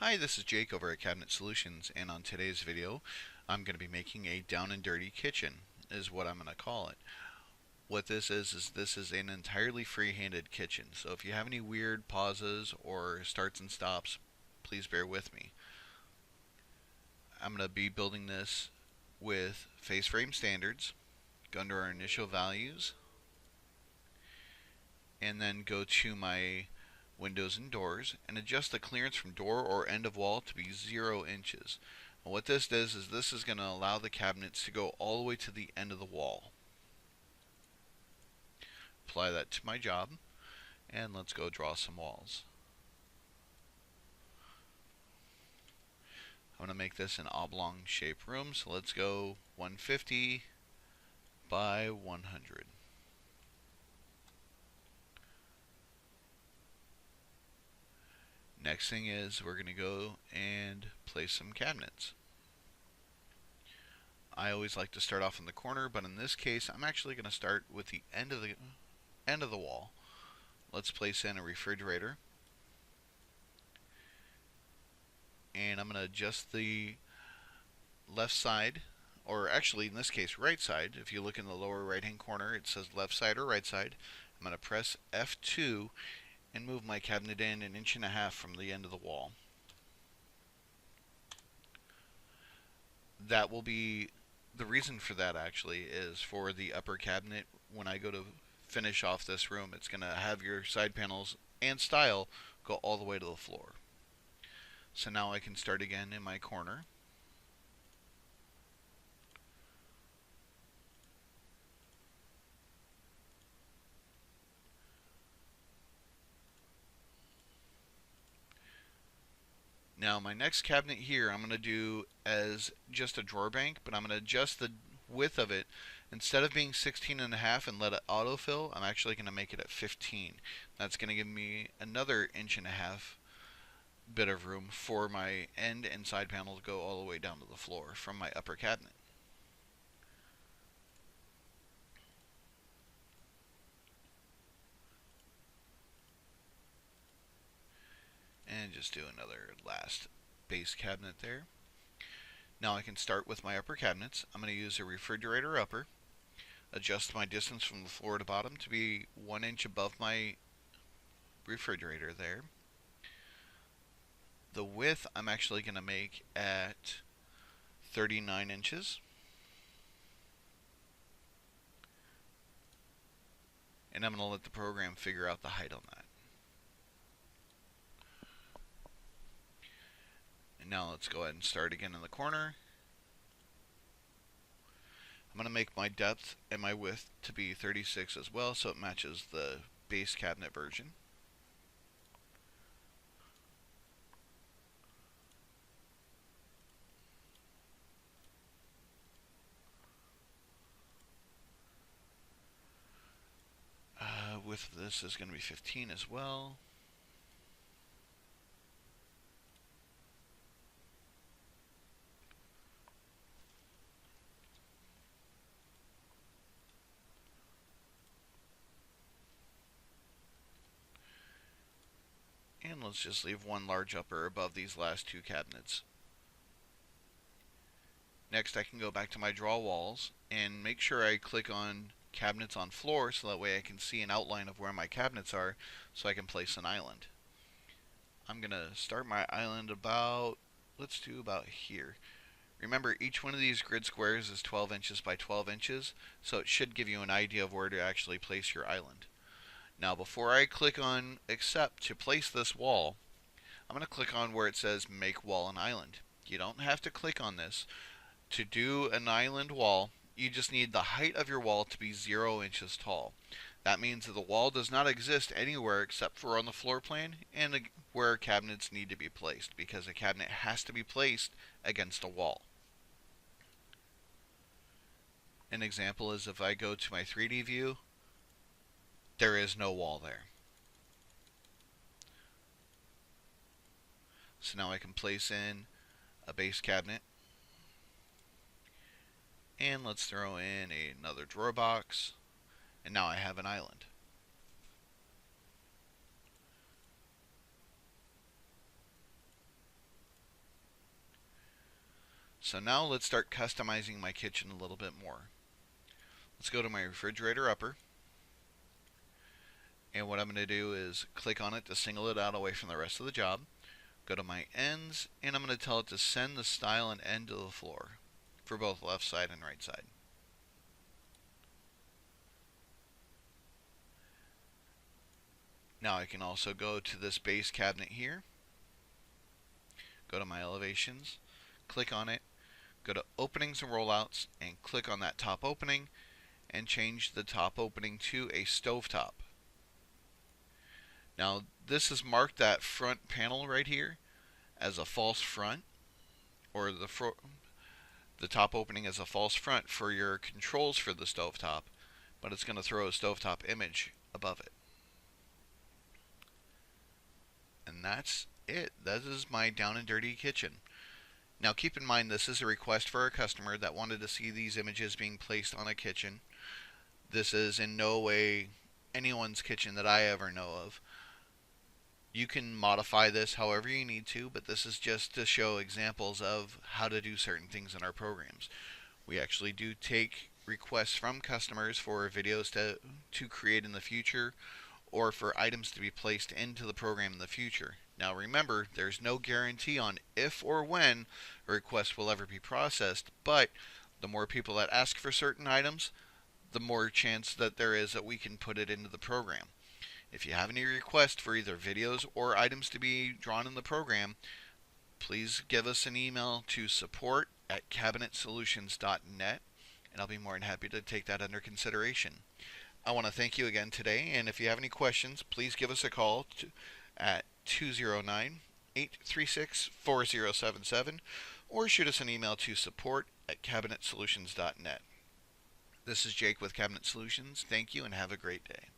Hi, this is Jake over at Cabinet Solutions, and on today's video I'm going to be making a down and dirty kitchen is what I'm going to call it. What this is this is an entirely free-handed kitchen, so if you have any weird pauses or starts and stops, please bear with me. I'm going to be building this with face frame standards, go under our initial values, and then go to my windows and doors and adjust the clearance from door or end of wall to be 0 inches. And what this does is this is going to allow the cabinets to go all the way to the end of the wall. Apply that to my job, and let's go draw some walls. I'm going to make this an oblong shaped room, so let's go 150 by 100. Next thing is we're going to go and place some cabinets. I always like to start off in the corner, but in this case I'm actually going to start with the end of the wall. Let's place in a refrigerator, and I'm going to adjust the left side, or actually in this case right side. If you look in the lower right hand corner it says left side or right side. I'm going to press F2 and move my cabinet in 1.5 inches from the end of the wall. That will be the reason for that actually is for the upper cabinet. When I go to finish off this room, it's going to have your side panels and style go all the way to the floor. So now I can start again in my corner. Now my next cabinet here I'm going to do as just a drawer bank, but I'm going to adjust the width of it. Instead of being 16.5 and let it autofill, I'm actually going to make it at 15. That's going to give me another 1.5 inches bit of room for my end and side panel to go all the way down to the floor from my upper cabinet. And just do another last base cabinet there. Now I can start with my upper cabinets. I'm going to use a refrigerator upper, adjust my distance from the floor to bottom to be 1 inch above my refrigerator there. The width I'm actually going to make at 39 inches. And I'm going to let the program figure out the height on that. And now let's go ahead and start again in the corner. I'm going to make my depth and my width to be 36 as well, so it matches the base cabinet version. Width of this is going to be 15 as well. And let's just leave one large upper above these last two cabinets. Next I can go back to my draw walls and make sure I click on cabinets on floor, so that way I can see an outline of where my cabinets are, so I can place an island. I'm going to start my island about, let's do about here. Remember, each one of these grid squares is 12 inches by 12 inches, so it should give you an idea of where to actually place your island. Now before I click on accept to place this wall, I'm going to click on where it says make wall and island. You don't have to click on this. To do an island wall, you just need the height of your wall to be 0 inches tall. That means that the wall does not exist anywhere except for on the floor plan and where cabinets need to be placed, because a cabinet has to be placed against a wall. An example is if I go to my 3D view, there is no wall there. So now I can place in a base cabinet. And let's throw in another drawer box. And now I have an island. So now let's start customizing my kitchen a little bit more. Let's go to my refrigerator upper, and what I'm going to do is click on it to single it out away from the rest of the job. Go to my ends, and I'm going to tell it to send the style and end to the floor for both left side and right side. Now I can also go to this base cabinet here, go to my elevations, click on it, go to openings and rollouts, and click on that top opening and change the top opening to a stovetop. Now this has marked that front panel right here as a false front, or the top opening as a false front for your controls for the stovetop, but it's going to throw a stovetop image above it. And that's it. That is my down and dirty kitchen. Now keep in mind this is a request for a customer that wanted to see these images being placed on a kitchen. This is in no way anyone's kitchen that I ever know of. You can modify this however you need to, but this is just to show examples of how to do certain things in our programs. We actually do take requests from customers for videos to create in the future, or for items to be placed into the program in the future. Now remember, there's no guarantee on if or when a request will ever be processed, but the more people that ask for certain items, the more chance that there is that we can put it into the program. If you have any requests for either videos or items to be drawn in the program, please give us an email to support@cabinetsolutions.net, and I'll be more than happy to take that under consideration. I want to thank you again today, and if you have any questions, please give us a call at 209-836-4077, or shoot us an email to support@cabinetsolutions.net. This is Jake with Cabinet Solutions. Thank you and have a great day.